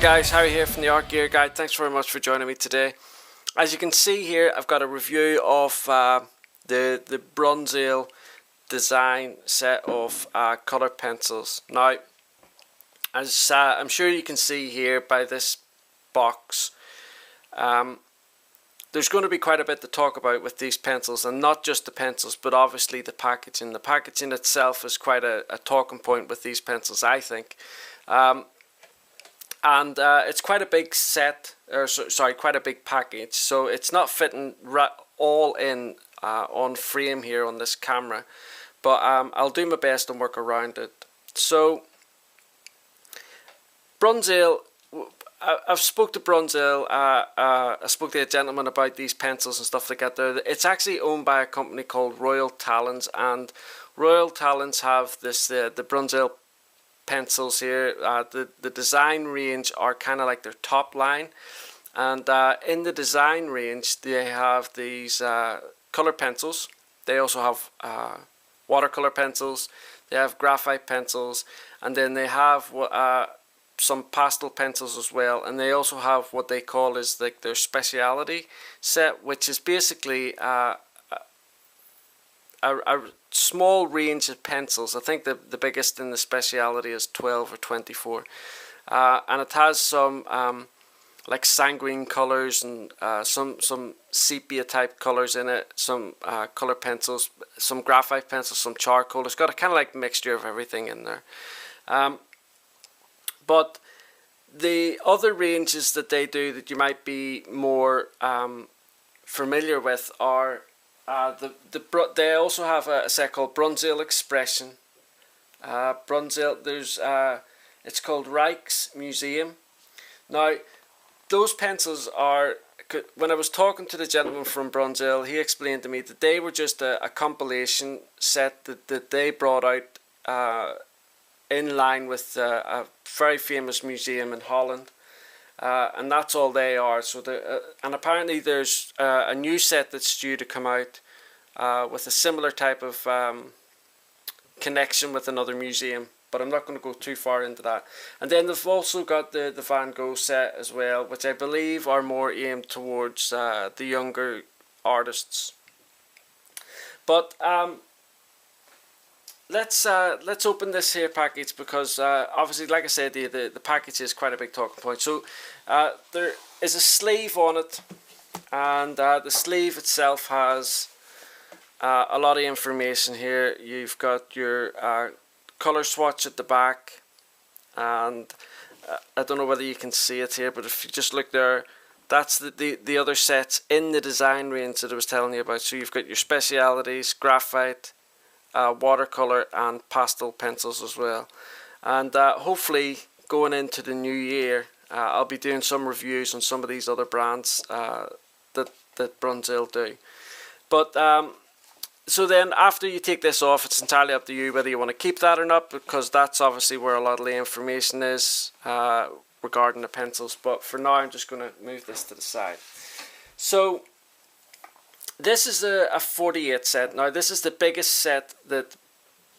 guys, Harry here from the Art Gear Guide. Thanks very much for joining me today. As you can see here, I've got a review of the Bruynzeel design set of colour pencils. Now, as I'm sure you can see here by this box, there's going to be quite a bit to talk about with these pencils, and not just the pencils, but obviously the packaging. The packaging itself is quite a talking point with these pencils, I think. And it's quite a big set, or sorry, quite a big package. So it's not fitting all in on frame here on this camera, but I'll do my best and work around it. So Bruynzeel, I've spoke to Bruynzeel. I spoke to a gentleman about these pencils and stuff like that. It's actually owned by a company called Royal Talens, and Royal Talens have this the Bruynzeel pencils here. The design range are kind of like their top line, and in the design range they have these color pencils. They also have watercolor pencils, they have graphite pencils, and then they have some pastel pencils as well, and they also have what they call is like their speciality set, which is basically a small range of pencils. I think the biggest in the speciality is 12 or 24, and it has some like sanguine colors and some sepia type colors in it, some color pencils, some graphite pencils, some charcoal. It's got a kind of like mixture of everything in there. But the other ranges that they do that you might be more familiar with are they also have a set called Bruynzeel Expression. Bruynzeel, there's it's called Rijksmuseum. Now, those pencils are, when I was talking to the gentleman from Bruynzeel, he explained to me that they were just a compilation set that they brought out in line with a very famous museum in Holland, and that's all they are. So and apparently there's a new set that's due to come out with a similar type of connection with another museum, but I'm not going to go too far into that. And then they've also got the Van Gogh set as well, which I believe are more aimed towards the younger artists. But let's open this here package, because obviously, like I said, the package is quite a big talking point. So there is a sleeve on it, and the sleeve itself has a lot of information here. You've got your color swatch at the back, and I don't know whether you can see it here, but if you just look there, that's the other sets in the design range that I was telling you about. So you've got your specialities, graphite, watercolor and pastel pencils as well. And hopefully going into the new year, I'll be doing some reviews on some of these other brands that Bruynzeel do. But so then after you take this off, it's entirely up to you whether you want to keep that or not, because that's obviously where a lot of the information is regarding the pencils. But for now, I'm just going to move this to the side. So this is a 48 set. Now, this is the biggest set that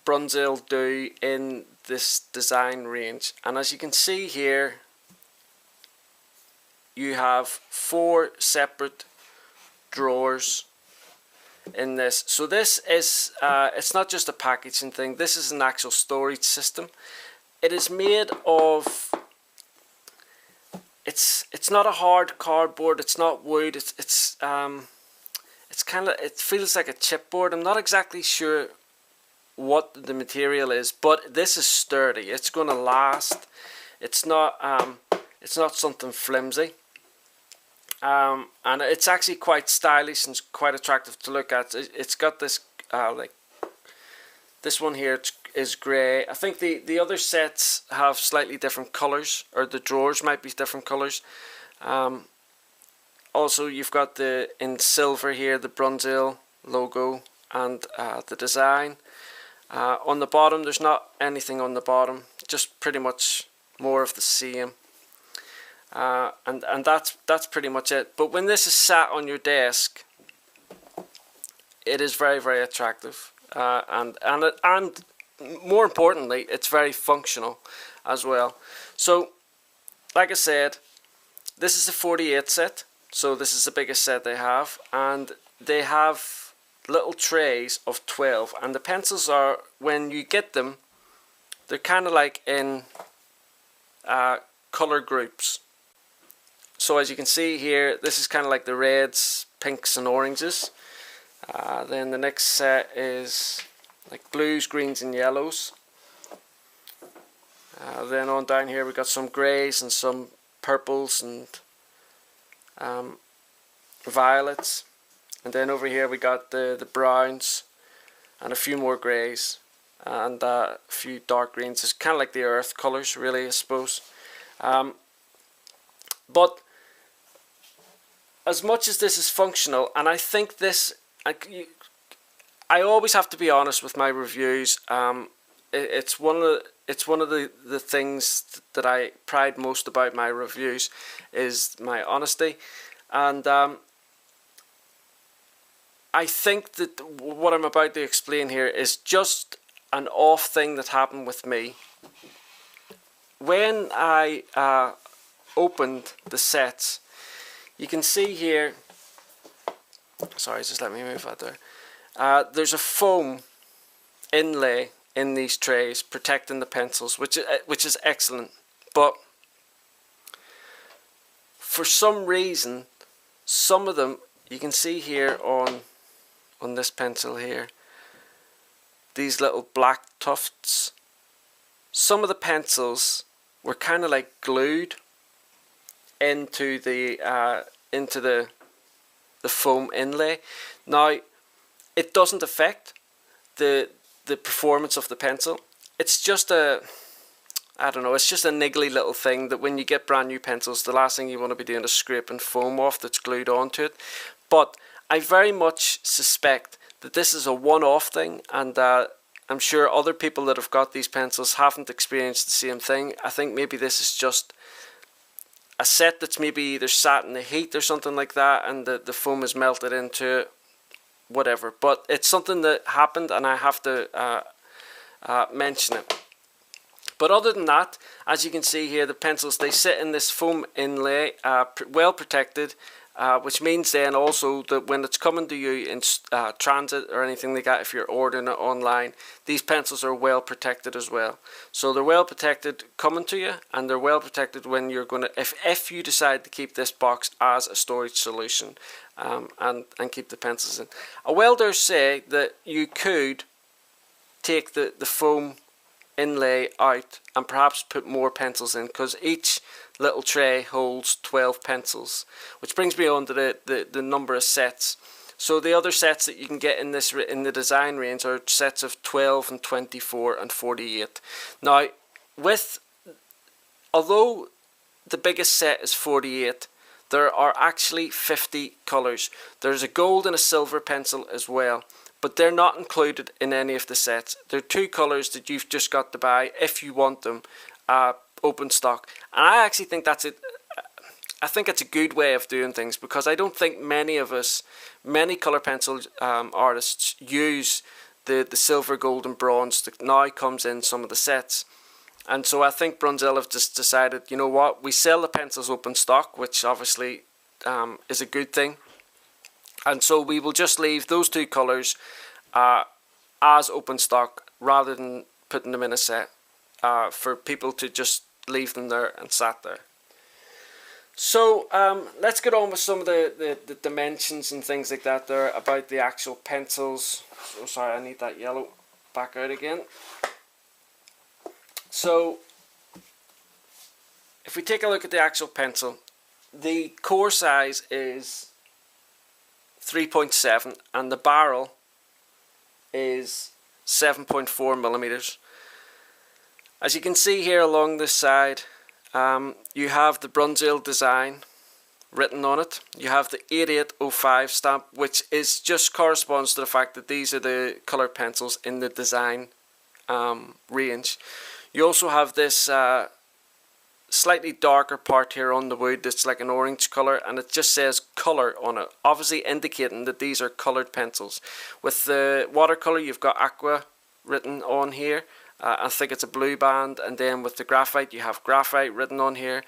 Bruynzeel do in this design range. And as you can see here, you have 4 separate drawers in this. So this is, it's not just a packaging thing. This is an actual storage system. It is made of, it's not a hard cardboard. It's not wood. It's kind of, it feels like a chipboard. I'm not exactly sure what the material is, but this is sturdy. It's going to last. It's not something flimsy, and it's actually quite stylish and quite attractive to look at. It's got this like this one here is grey. I think the other sets have slightly different colours, or the drawers might be different colours. Also, you've got in silver here the Bruynzeel logo and the design. On the bottom, there's not anything on the bottom, just pretty much more of the same. And that's pretty much it. But when this is sat on your desk, it is very, very attractive, and more importantly, it's very functional as well. So like I said, this is a 48 set, so this is the biggest set they have, and they have little trays of 12, and the pencils are, when you get them, they're kind of like in colour groups. So as you can see here, this is kind of like the reds, pinks and oranges. Then the next set is like blues, greens and yellows. Then on down here we got some greys and some purples and violets. And then over here we got the browns and a few more greys and a few dark greens. It's kind of like the earth colours really, I suppose. But as much as this is functional, and I think this, I always have to be honest with my reviews. It's one of the things that I pride most about my reviews is my honesty, and I think that what I'm about to explain here is just an off thing that happened with me. When I opened the sets, you can see here, sorry, just let me move that there. There's a foam inlay in these trays protecting the pencils, which is excellent. But for some reason, some of them, you can see here on this pencil here, these little black tufts. Some of the pencils were kind of like glued into the foam inlay. Now, it doesn't affect the performance of the pencil. It's just it's just a niggly little thing that when you get brand new pencils, the last thing you want to be doing is scraping foam off that's glued onto it. But I very much suspect that this is a one-off thing, and I'm sure other people that have got these pencils haven't experienced the same thing. I think maybe this is just a set that's maybe either sat in the heat or something like that, and the foam is melted into it, whatever. But it's something that happened, and I have to mention it. But other than that, as you can see here, the pencils, they sit in this foam inlay, well protected, which means then also that when it's coming to you in transit or anything like that, if you're ordering it online, these pencils are well protected as well. So they're well protected coming to you, and they're well protected when you're going to, if you decide to keep this box as a storage solution, and keep the pencils in. I will dare say that you could take the foam inlay out and perhaps put more pencils in, because each little tray holds 12 pencils, which brings me on to the number of sets. So the other sets that you can get in the design range are sets of 12 and 24 and 48. Now, although the biggest set is 48, there are actually 50 colours. There's a gold and a silver pencil as well, but they're not included in any of the sets. They're two colours that you've just got to buy if you want them open stock. And I actually think that's it. I think it's a good way of doing things, because I don't think many colour pencil artists use the silver, gold and bronze that now comes in some of the sets. And so I think Bruynzeel have just decided, you know what, we sell the pencils open stock, which obviously is a good thing. And so we will just leave those two colours as open stock rather than putting them in a set for people to just leave them there and sat there. So let's get on with some of the dimensions and things like that there about the actual pencils. Oh, sorry, I need that yellow back out again. So if we take a look at the actual pencil, the core size is 3.7 and the barrel is 7.4 millimeters. As you can see here along this side, you have the Bruynzeel design written on it. You have the 8805 stamp, which is just corresponds to the fact that these are the colour pencils in the design range. You also have this slightly darker part here on the wood that's like an orange colour, and it just says colour on it, obviously indicating that these are coloured pencils. With the watercolour, you've got aqua written on here. I think it's a blue band, and then with the graphite, you have graphite written on here.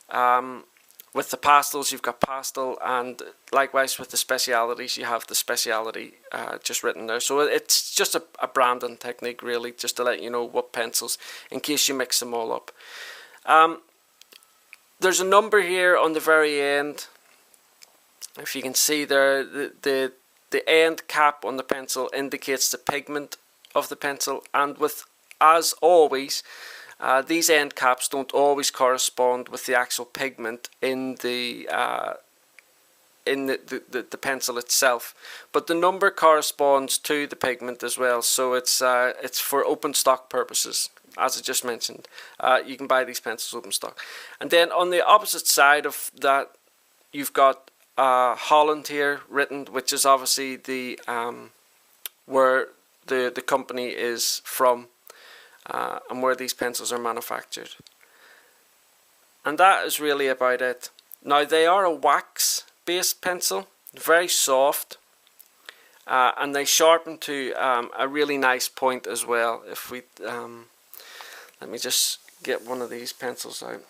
With the pastels, you've got pastel, and likewise with the specialities, you have the speciality just written there. So it's just a branding technique, really, just to let you know what pencils, in case you mix them all up. There's a number here on the very end. If you can see there, the end cap on the pencil indicates the pigment of the pencil, and as always, these end caps don't always correspond with the actual pigment in the pencil itself, but the number corresponds to the pigment as well. So it's for open stock purposes, as I just mentioned. You can buy these pencils open stock, and then on the opposite side of that, you've got Holland here written, which is obviously the where the company is from. And where these pencils are manufactured. And that is really about it. Now, they are a wax based pencil, very soft, and they sharpen to a really nice point as well. If we let me just get one of these pencils out.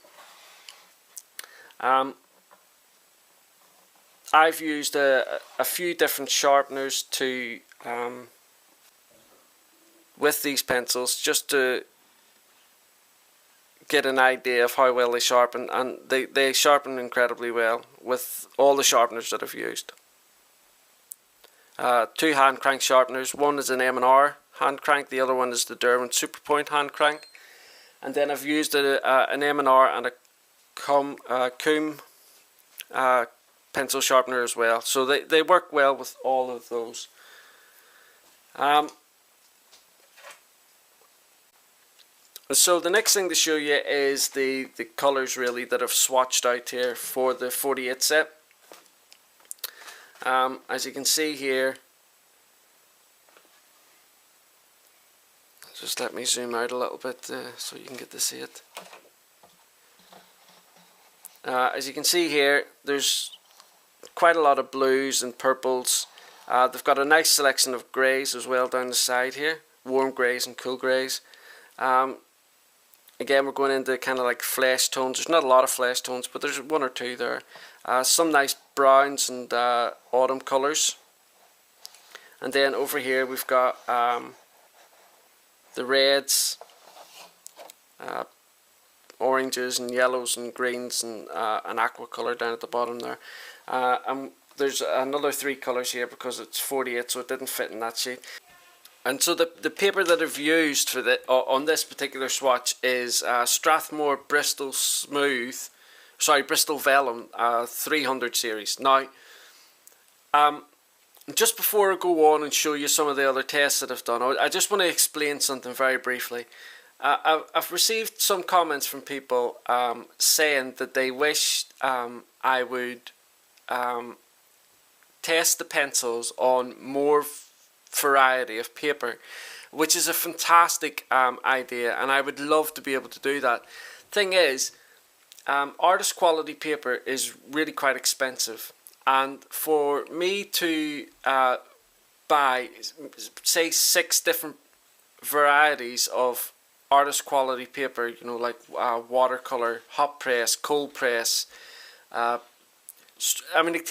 I've used a few different sharpeners to with these pencils, just to get an idea of how well they sharpen, and they sharpen incredibly well with all the sharpeners that I've used. 2 hand crank sharpeners. One is an M&R hand crank, the other one is the Derwent Superpoint hand crank, and then I've used an M&R and a Comb pencil sharpener as well. So they work well with all of those. So the next thing to show you is the colours really that I've swatched out here for the 48 set. As you can see here, just let me zoom out a little bit so you can get to see it. As you can see here, there's quite a lot of blues and purples. They've got a nice selection of greys as well down the side here, warm greys and cool greys. Again, we're going into kind of like flesh tones. There's not a lot of flesh tones, but there's one or two there. Some nice browns and autumn colours. And then over here we've got the reds, oranges and yellows and greens, and an aqua colour down at the bottom there. And there's another 3 colours here because it's 48, so it didn't fit in that sheet. And so the paper that I've used for on this particular swatch is Strathmore Bristol Bristol Vellum 300 series. Now, just before I go on and show you some of the other tests that I've done, I just want to explain something very briefly. I've received some comments from people saying that they wish I would test the pencils on more variety of paper, which is a fantastic idea, and I would love to be able to do that. Thing is, artist quality paper is really quite expensive, and for me to buy, say, 6 different varieties of artist quality paper, you know, like watercolor, hot press, cold press, I mean,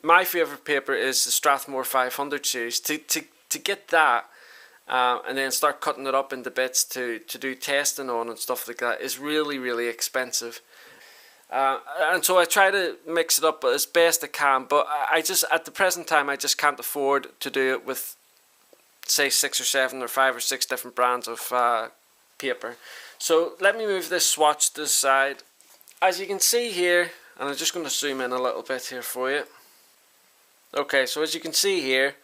my favourite paper is the Strathmore 500 series. To get that and then start cutting it up into bits to do testing on and stuff like that is really, really expensive. And so I try to mix it up as best I can, but I just, at the present time, I just can't afford to do it with, say, 6 or 7 or 5 or 6 different brands of paper. So let me move this swatch to the side. As you can see here, and I'm just going to zoom in a little bit here for you. Okay, so as you can see here,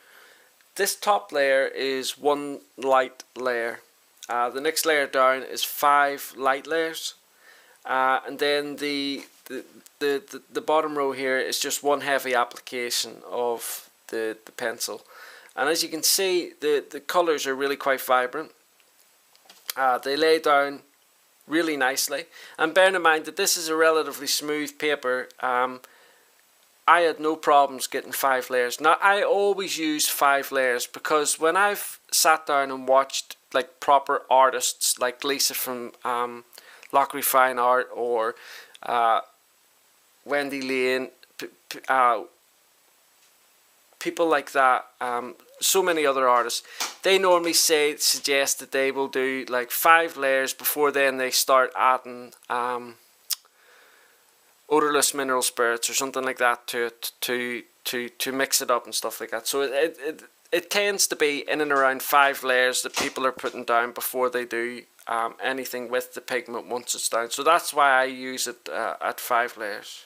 this top layer is 1 light layer. The next layer down is 5 light layers, and then the bottom row here is just 1 heavy application of the pencil. And as you can see, the colours are really quite vibrant. They lay down really nicely, and bearing in mind that this is a relatively smooth paper, I had no problems getting 5 layers. Now, I always use 5 layers because when I've sat down and watched like proper artists like Lisa from Lockery Fine Art, or Wendy Lane, people like that, so many other artists, they normally suggest that they will do like 5 layers before then they start adding odorless mineral spirits or something like that to it to mix it up and stuff like that. So it tends to be in and around 5 layers that people are putting down before they do anything with the pigment once it's down. So that's why I use it at 5 layers.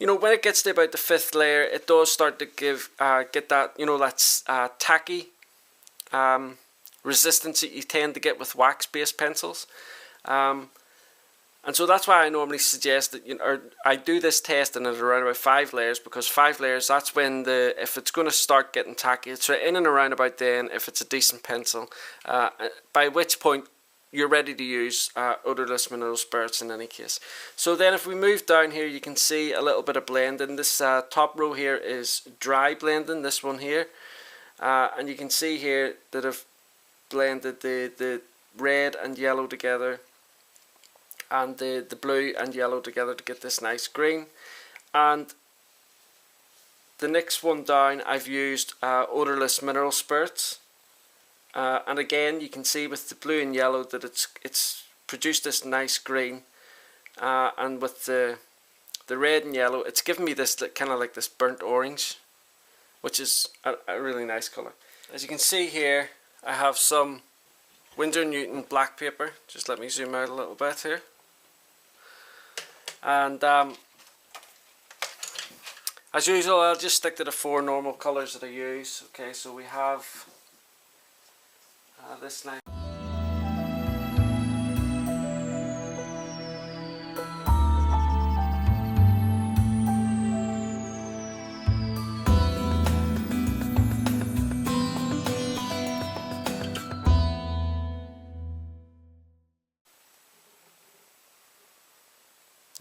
You know, when it gets to about the 5th layer, it does start to get that, you know, that's tacky resistance that you tend to get with wax-based pencils. And so that's why I normally suggest that, you know, or I do this testing at around about 5 layers, because 5 layers, that's when if it's going to start getting tacky, it's in and around about then if it's a decent pencil, by which point you're ready to use odorless mineral spirits in any case. So then if we move down here, you can see a little bit of blending. This top row here is dry blending, this one here. And you can see here that I've blended the red and yellow together, and the blue and yellow together to get this nice green. And the next one down, I've used odorless mineral spirits. And again, you can see with the blue and yellow that it's produced this nice green, and with the red and yellow, it's given me this kind of like this burnt orange, which is a really nice colour. As you can see here, I have some Winsor & Newton black paper. Just let me zoom out a little bit here. And as usual, I'll just stick to the 4 normal colours that I use. Okay, so we have this nice.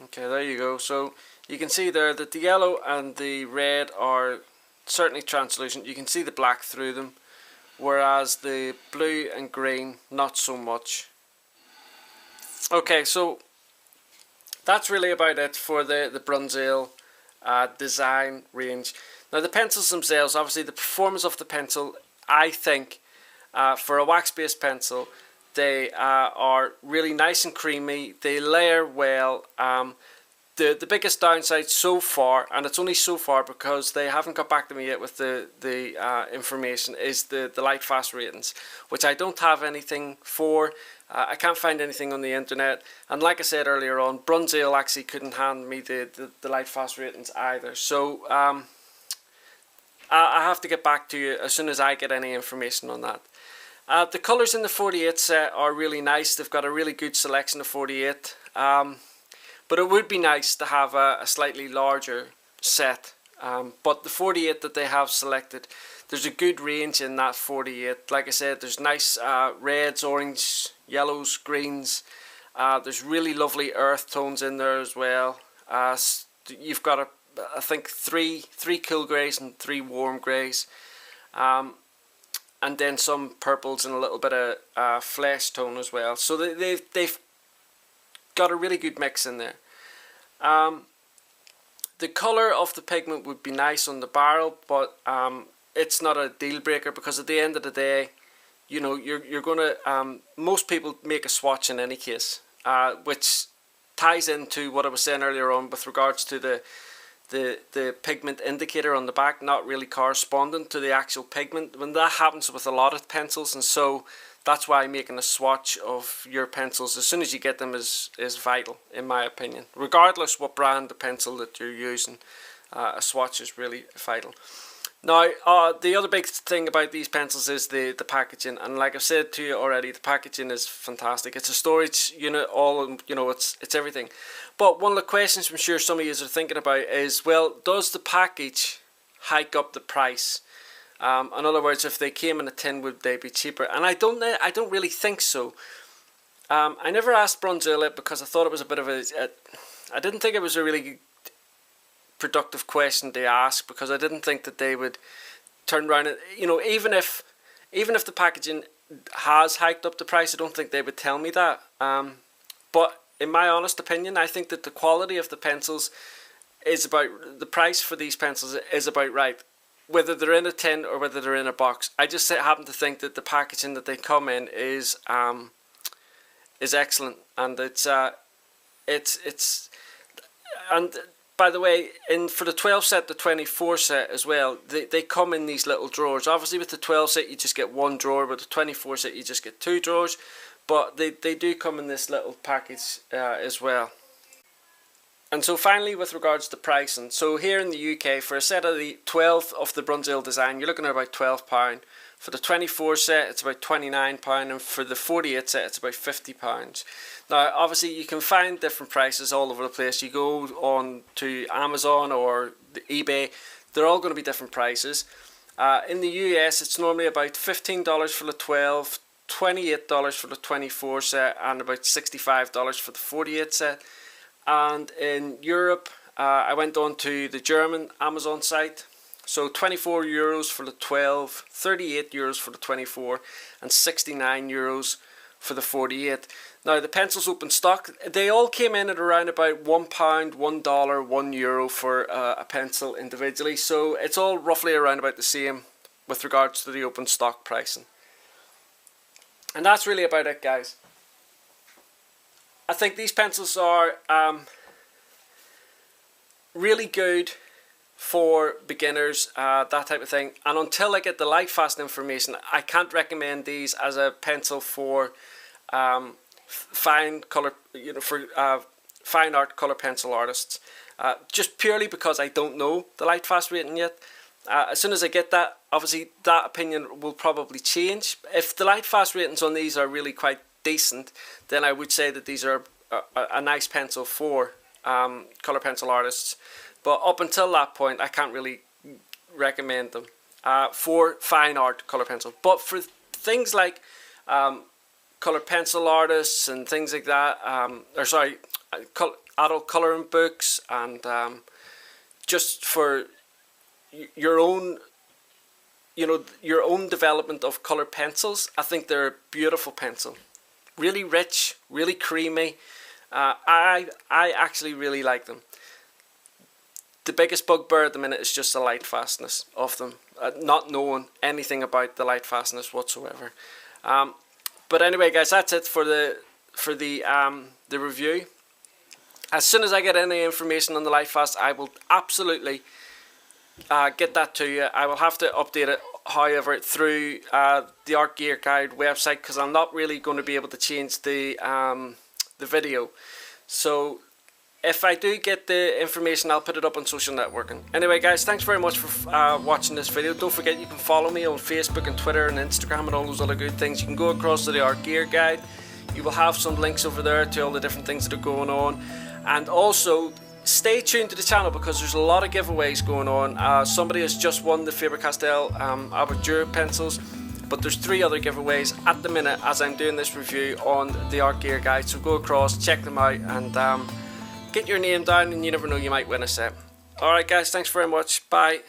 Okay, there you go. So you can see there that the yellow and the red are certainly translucent. You can see the black through them, whereas the blue and green not so much. Okay, so that's really about it for the Bruynzeel design range. Now the pencils themselves, obviously the performance of the pencil, I think for a wax-based pencil, they are really nice and creamy. They layer well. The biggest downside so far, and it's only so far because they haven't got back to me yet with the information, is the light fast ratings, which I don't have anything for. I can't find anything on the internet, and like I said earlier on, Bruynzeel actually couldn't hand me the light fast ratings either. So I have to get back to you as soon as I get any information on that. The colours in the 48 set are really nice. They've got a really good selection of 48. But it would be nice to have a slightly larger set. But the 48 that they have selected, there's a good range in that 48. Like I said, there's nice reds, orange, yellows, greens. There's really lovely earth tones in there as well. You've got, I think, three cool greys and 3 warm greys. And then some purples and a little bit of flesh tone as well. So they've got a really good mix in there. The colour of the pigment would be nice on the barrel, but it's not a deal breaker, because at the end of the day, you know, you're going to most people make a swatch in any case, which ties into what I was saying earlier on with regards to the pigment indicator on the back not really corresponding to the actual pigment. When that happens with a lot of pencils, and so that's why making a swatch of your pencils as soon as you get them is vital, in my opinion. Regardless what brand of pencil that you're using, a swatch is really vital. Now, the other big thing about these pencils is the packaging, and like I've said to you already, the packaging is fantastic. It's a storage unit, it's everything. But one of the questions I'm sure some of you are thinking about is, well, does the package hike up the price? In other words, if they came in a tin, would they be cheaper? And I don't really think so. I never asked Bruynzeel it because I thought it was a bit of I didn't think it was a really productive question to ask, because I didn't think that they would turn around and, you know, even if the packaging has hiked up the price, I don't think they would tell me that. But in my honest opinion, I think that the quality of the pencils is about, the price for these pencils is about right. Whether they're in a tin or whether they're in a box, I just happen to think that the packaging that they come in is excellent, and it's and by the way, for the 12 set, the 24 set as well, they come in these little drawers. Obviously with the 12 set you just get one drawer, but the 24 set you just get two drawers, but they do come in this little package as well. And so finally, with regards to pricing, so here in the UK, for a set of the 12 of the Bruynzeel design, you're looking at about £12. For the 24 set, it's about £29, and for the 48 set, it's about £50. Now, obviously, you can find different prices all over the place. You go on to Amazon or the eBay, they're all going to be different prices. In the US, it's normally about $15 for the 12, $28 for the 24 set, and about $65 for the 48 set. And in Europe, I went on to the German Amazon site. So €24 for the 12, €38 for the 24, and €69 for the 48. Now the pencils open stock, they all came in at around about £1, $1, €1 for a pencil individually. So it's all roughly around about the same with regards to the open stock pricing. And that's really about it, guys. I think these pencils are really good for beginners, that type of thing. And until I get the light fast information, I can't recommend these as a pencil for fine color, for fine art color pencil artists. Just purely because I don't know the light fast rating yet. As soon as I get that, obviously that opinion will probably change. If the light fast ratings on these are really quite decent, then I would say that these are a nice pencil for color pencil artists. But up until that point, I can't really recommend them for fine art color pencil. But for things like color pencil artists and things like that, adult coloring books, and just for your own, your own development of color pencils, I think they're a beautiful pencil. Really rich, really creamy. I actually really like them. The biggest bugbear at the minute is just the light fastness of them, not knowing anything about the light fastness whatsoever. But anyway, guys, that's it for the review. As soon as I get any information on the light fast, I will absolutely get that to you. I will have to update it, however, through the Art Gear Guide website, because I'm not really going to be able to change the video. So if I do get the information, I'll put it up on social networking. Anyway, guys, thanks very much for watching this video. Don't forget you can follow me on Facebook and Twitter and Instagram and all those other good things. You can go across to the Art Gear Guide. You will have some links over there to all the different things that are going on. And also, stay tuned to the channel because there's a lot of giveaways going on. Somebody has just won the Faber-Castell Aperture pencils, but there's 3 other giveaways at the minute as I'm doing this review on the Art Gear Guide. So go across, check them out, and get your name down, and you never know, you might win a set. Alright guys, thanks very much. Bye.